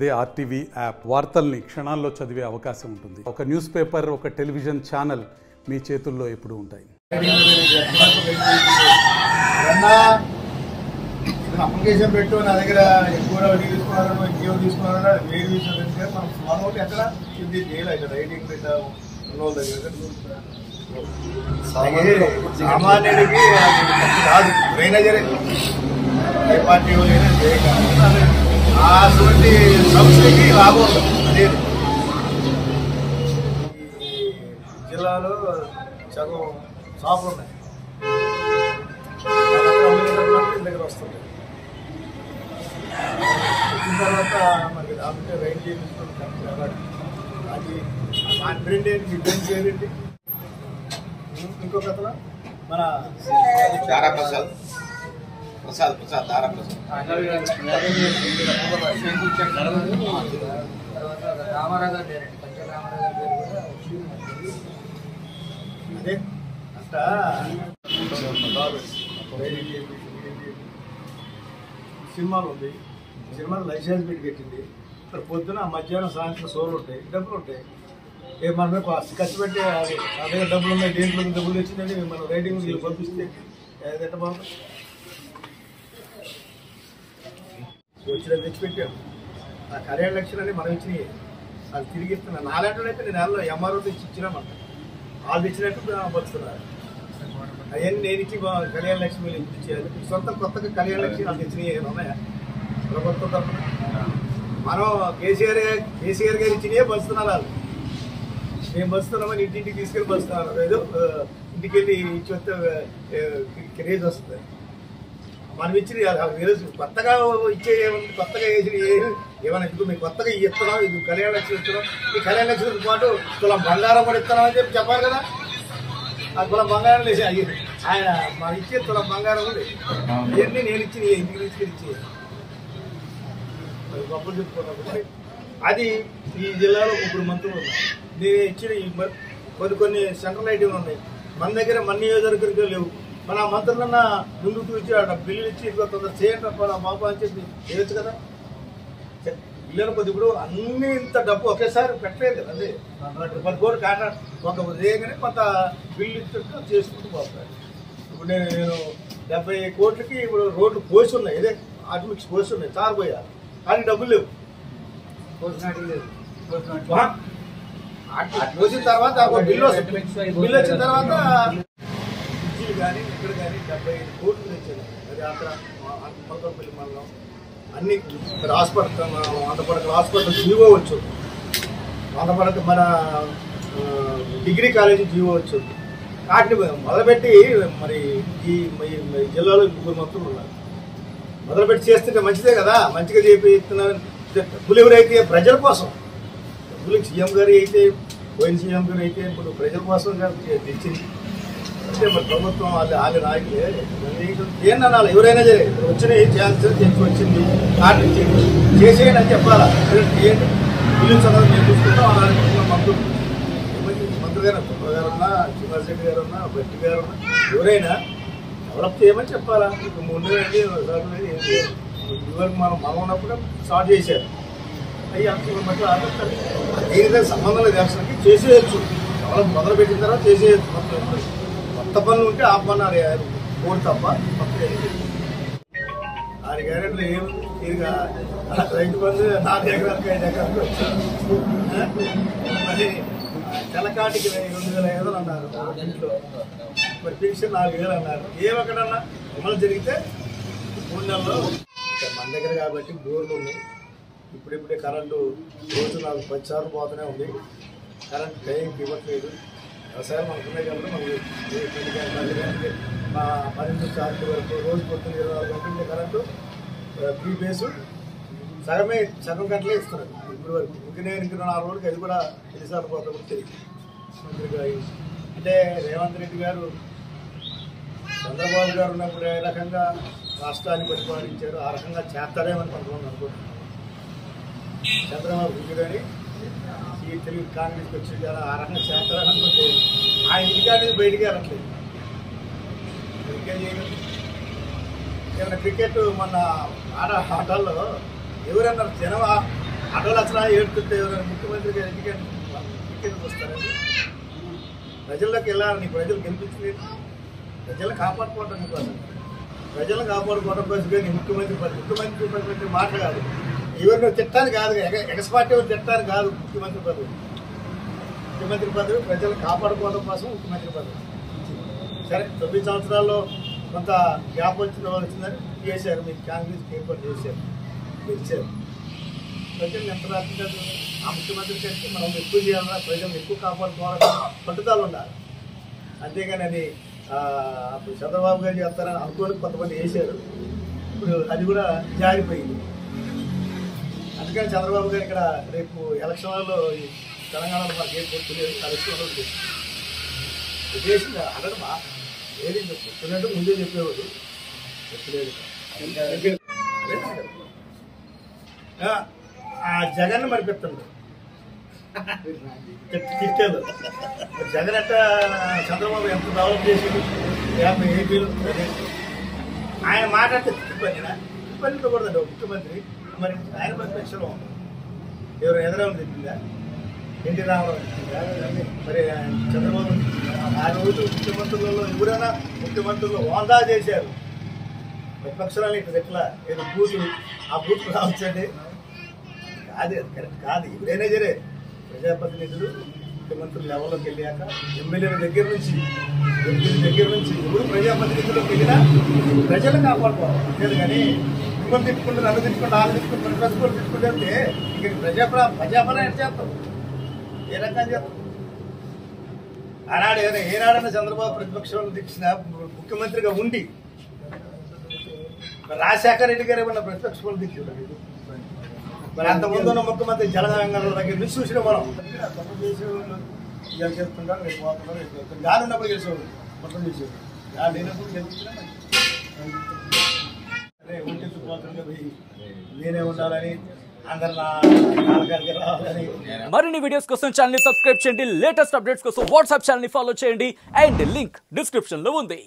అదే RTV app వార్తల్ని క్షణాల్లో చదివే అవకాశం ఉంటుంది. ఒక న్యూస్ పేపర్, ఒక టెలివిజన్ ఛానల్ మీ చేతుల్లో ఎప్పుడూ ఉంటాయి. అప్లికేషన్ పెట్టు, నా దగ్గర ఎక్కువ తీసుకున్నారో ఇంకేమో తీసుకున్నారో వేరు విషయం మనం ఫోన్ ఒకటి ఎక్కడ ఇది చేయలేదు. రైటింగ్ పెట్టాము సామాన్యుడికి కాదు, మేనేజరే ఏ పార్టీ అయినా చేయగలరు. అటువంటి సంస్థకి లాభం అదే. జిల్లాలో సగం షాపులు ఉన్నాయి, దగ్గర వస్తుంది. వచ్చిన తర్వాత మనకి దాంట్లో రైట్ చేయించుకుంటాం. అది మా ఫ్రెండ్ ఏంటి, మీ ఫ్రెండ్ పేరేంటి? ఇంకొక అతను మన దారాప్రసాద్ దారాప్రసాద్ రామారావు గారు అదే అంట. సినిమాలు ఉంది, సినిమాలు లైసెన్స్ పెట్టి పెట్టింది. ఇక్కడ పొద్దున మధ్యాహ్నం సాయంత్రం షోలు ఉంటాయి, డబ్బులు ఉంటాయి. ఏ మన మీద ఖర్చు పెట్టి అదే డబ్బులు ఉన్నాయి, దేంట్లో డబ్బులు తెచ్చిందని మనం రైటింగ్ పంపిస్తే ఎంత బాగుంటుంది. వచ్చిన తెచ్చిపెట్టాము. ఆ కళ్యాణ లక్ష్యం అని మనం ఇచ్చినవి అది తిరిగి ఇస్తున్నాను. నాలుగు అయితే నేను నెలలో ఎంఆర్ఓ తెచ్చి ఇచ్చినామంట, వాళ్ళు తెచ్చినట్టు పంచుతున్నారు. అవన్నీ నేను ఇచ్చి కళ్యాణ లక్ష్మి ఇచ్చేయాలి. సొంత కొత్తగా కళ్యాణ లక్ష్మి వాళ్ళు తెచ్చినవి ఉన్నాయా ప్రభుత్వం తరఫున? మనం కేసీఆర్ గారు ఇచ్చినవే పంచుతున్నారు. వాళ్ళు మేము పంచుతున్నామని ఇంటింటికి తీసుకెళ్ళి పంచుతున్నారు. ఏదో ఇంటికి వెళ్ళి ఇచ్చి వస్తే క్రేజ్ వస్తుంది. మనం ఇచ్చిన ఈరోజు కొత్తగా ఇచ్చే ఏముంది, కొత్తగా వేసిన ఏమైనా ఇప్పుడు మీకు కొత్తగా ఇస్తున్నాం, ఇది కళ్యాణ లక్ష్మి ఇస్తున్నాం. ఈ కళ్యాణ లక్ష్మితో పాటు తులం బంగారం కూడా ఇస్తున్నాం అని చెప్పి చెప్పాలి కదా. ఆ తులం బంగారం లేచి ఆయన మాకు ఇచ్చే తులం బంగారం కూడా ఇవన్నీ నేను ఇచ్చిన ఇంటికి తీసుకెళ్ళి ఇచ్చి గొప్పలు చెప్పుకున్నప్పుడు అది ఈ జిల్లాలో 3 మంత్రులు ఉన్నాయి. నేను ఇచ్చిన కొన్ని సెంట్రల్ ఐటమ్లు ఉన్నాయి. మన దగ్గర మన నియోజకవర్గం లేవు. మన మంత్రులన్నా ముందుకు చూసి బిల్లులు ఇచ్చి తొందర చేయండి బాబు అని చెప్పి చేయొచ్చు కదా. ఇళ్ళని కొద్ది ఇప్పుడు అన్ని ఇంత డబ్బు ఒకేసారి పెట్టలేదు కదా. అదే 10 కోట్లు కాంట్రాక్ట్ ఒక చేయగానే కొంత బిల్లు ఇచ్చుకుంటూ చేసుకుంటూ పోతారు. ఇప్పుడు నేను 70 కోట్లకి ఇప్పుడు రోడ్లు పోసి ఉన్నాయి, ఇదే ఆటోమిక్స్ పోసి ఉన్నాయి, చారిపోయారు. కానీ డబ్బులు లేవు. పోసిన తర్వాత బిల్లు వచ్చిన తర్వాత కానీ ఇక్కడ కానీ 75 కోట్లు తెచ్చాను. అది అక్కడ మొలకపల్లి మండలం అన్ని ఇక్కడ హాస్పిటల్, వందపడక హాస్పిటల్ జీవో వచ్చు, వందపడక మన డిగ్రీ కాలేజీ జీవో వచ్చు. వాటిని మొదలుపెట్టి మరి ఈ జిల్లాలో 3 మంత్రులు ఉన్నారు. మొదలుపెట్టి చేస్తుంటే మంచిదే కదా. మంచిగా చేపిస్తున్నారు. డబ్బులు ఎవరైతే ప్రజల కోసం, డబ్బులు సీఎం గారు అయితే, పోయిన సీఎం గారు అయితే ఇప్పుడు ప్రజల కోసం తెచ్చింది. అంటే మరి ప్రభుత్వం వాళ్ళ నాయకులే ఏంటన్నాళ్ళు ఎవరైనా సరే వచ్చినాయి చేయాల్సింది చెప్పి వచ్చింది ఆటించింది చేసేయండి అని చెప్పాలా. ఏంటి బిల్లు చదవడం నేను చూసుకుంటాం అలా మంత్రులు, మంత్రి గారు గారు ఉన్నా, శ్రీనివాస్ రెడ్డి గారు ఉన్నా, భట్టి గారు ఉన్నా, ఎవరైనా డెవలప్ చేయమని చెప్పాలా. ఇప్పుడు 3 నెలలు ఇదివరకు మనం ఉన్నప్పుడు స్టార్ట్ చేశారు. అయ్యి అంత దీనితో సంబంధం లేదు. వ్యవసాయానికి చేసేయచ్చు, డెవలప్ మొదలు పెట్టిన తర్వాత చేసేయచ్చు. కొత్త పనులు ఉంటే ఆపమన్నారు, కోడి తప్ప కొత్త 6 క్యారెట్లు ఏముంది. ఇదిగా రైతు బంధు 4 ఎకరాలకు 5 ఎకరాలకు వచ్చారు. మరి తెల్లకాటికి 2,500 అన్నారు ఇంట్లో, మరి పెన్షన్ 4,000 అన్నారు. ఏమక్కడన్నా అమలు జరిగితే 3 నెలల్లో మన దగ్గర కాబట్టి బోర్లు ఉన్నాయి. ఇప్పుడిప్పుడే కరెంటు రోజు నాకు 10 సార్లు పోతూనే ఉంది. కరెంటు టైంకి ఇవ్వట్లేదు. వ్యవసాయం మనకున్నాయి కాబట్టి మనకి 10 గంటలకి మా 12 నుంచి 6 వరకు రోజు పొద్దున్న 24 గంటల కరెంటు ఫ్రీ బేసు సగం గంటలే ఇస్తున్నారు ఇప్పుడు వరకు. ఇంక నేను 4 రోజులకి అది కూడా ఎన్నిసార్లు పోతా కూడా తెలియదు. అంటే రేవంత్ రెడ్డి గారు చంద్రబాబు గారు ఉన్నప్పుడు ఏ రకంగా రాష్ట్రాన్ని పరిపాలించారు, ఆ రకంగా చేస్తారేమని కొంతమంది అనుకుంటున్నారు. చంద్రబాబు గురించి కానీ ఈ తెలుగు కాంగ్రెస్కి వచ్చి ఆ రకంగా చేస్తారని అనుకుంటే ఆయన ఇంటికాడ బయటికి వెళ్ళట్లేదు. ఏమైనా క్రికెట్ మొన్న ఆటల్లో ఎవరన్నారు జనం ఆటోలు అసలు ఏడుతుంటే ముఖ్యమంత్రి గారు ఎన్నికలు వస్తారండి. ప్రజల్లోకి వెళ్ళాలని ప్రజలు గెలిపించలేదు. ప్రజలను కాపాడుకోవడం కోసం, ప్రజలను కాపాడుకోవడం కోసం కానీ ముఖ్యమంత్రి మాట కాదు. ఎవరినో తిట్టాను కాదు, ఎగస్పాటి తిట్టాను కాదు. ముఖ్యమంత్రి పదవి ప్రజలను కాపాడుకోవడం కోసం ముఖ్యమంత్రి పదవి. సరే 9 సంవత్సరాల్లో కొంత గ్యాప్ వచ్చిందని చేశారు. మీరు కాంగ్రెస్ ఏర్పాటు చేశారు, గెలిచారు. ప్రజలు ఎంత రాకుండా ఆ ముఖ్యమంత్రి కంటే మనం ఎక్కువ చేయాలన్నా ప్రజలను ఎక్కువ కాపాడుకోవాలని పట్టుదల ఉండాలి. అంతేగాని అది అప్పుడు చంద్రబాబు గారు చేస్తారని అనుకోని కొంతమంది వేశారు. ఇప్పుడు అది కూడా జారిపోయింది. అందుకని చంద్రబాబు గారు ఇక్కడ రేపు ఎలక్షన్లలో తెలంగాణలో మాకు ఏం పొత్తులేదు, ఎలక్షన్లో చేసింది అక్కడ ఏది పొత్తున్నట్టు ముందే చెప్పేవాడు. చెప్పలేదు. ఆ జగన్ మరిపెత్తండు తిట్టాడు. జగన్ అట్ట చంద్రబాబు ఎంత డెవలప్ చేసింది 50 ఏపీలు. ఆయన మాట్లాడితే తిప్పని కూడదండి ముఖ్యమంత్రి. మరి ఆయన ప్రతిపక్షంలో ఎవరు ఎదురవని చెప్పిందా? ఎన్టీ రామారావు చెప్పిందా? మరి చంద్రబాబు ఆ రోజు ముఖ్యమంత్రులలో ఎవరైనా ముఖ్యమంత్రులు హోదా చేశారు. ప్రతిపక్షాలు ఇట్లా ఎట్లా ఏదో బూతులు, ఆ బూతులు రావచ్చండి. అది కరెక్ట్ కాదు. ఎవరైనా సరే ప్రజాప్రతినిధులు ముఖ్యమంత్రులు లెవెల్లోకి వెళ్ళాక ఎమ్మెల్యేల దగ్గర నుంచి ఎవరు ప్రజాప్రతినిధులకు వెళ్ళినా ప్రజలు కాపాడుకోవాలి. లేదు కానీ మిమ్మల్ని తిట్టుకుంటే, నన్ను తిట్టుకుంటే, వాళ్ళు తిట్టుకుంటే, ప్రతిపక్షాలు తిట్టుకుంటే అంటే ఇక ప్రజాపాలన ఎట్లా చేస్తాం? ఏ రకంగా చేస్తాం? ఆనాడు ఏనాడన్నా చంద్రబాబు ప్రతిపక్షాలను తెచ్చిన ముఖ్యమంత్రిగా ఉండి రాజశేఖర రెడ్డి గారు ఏమన్నా ప్రతిపక్షాలు తెచ్చారు? మరి అంతకుముందు ఉన్న ముఖ్యమంత్రి జలగంగాల దగ్గర నుంచి చూసిన మనం తప్పు చేసేవాళ్ళు ఇవాళ చేస్తుంటారు, రేపు పోతున్నారు, రేపు చేస్తారు. గాలి ఉన్నప్పుడు గెలిచేవాళ్ళు మొత్తం చేసేవాళ్ళు. గాలి లేనప్పుడు గెలుస్తున్నా అరే ఒంటెత్తు పోతుండే పోయి నేనే ఉండాలని అందరు నాలుగారికి రావాలని. మరిన్ని వీడియోస్ కోసం ఛానల్ ని సబ్స్క్రైబ్ చేయండి. లేటెస్ట్ అప్డేట్స్ కోసం వాట్సాప్ ఛానల్ ని ఫాలో చేయండి. అండ్ లింక్ డిస్క్రిప్షన్ లో ఉంది.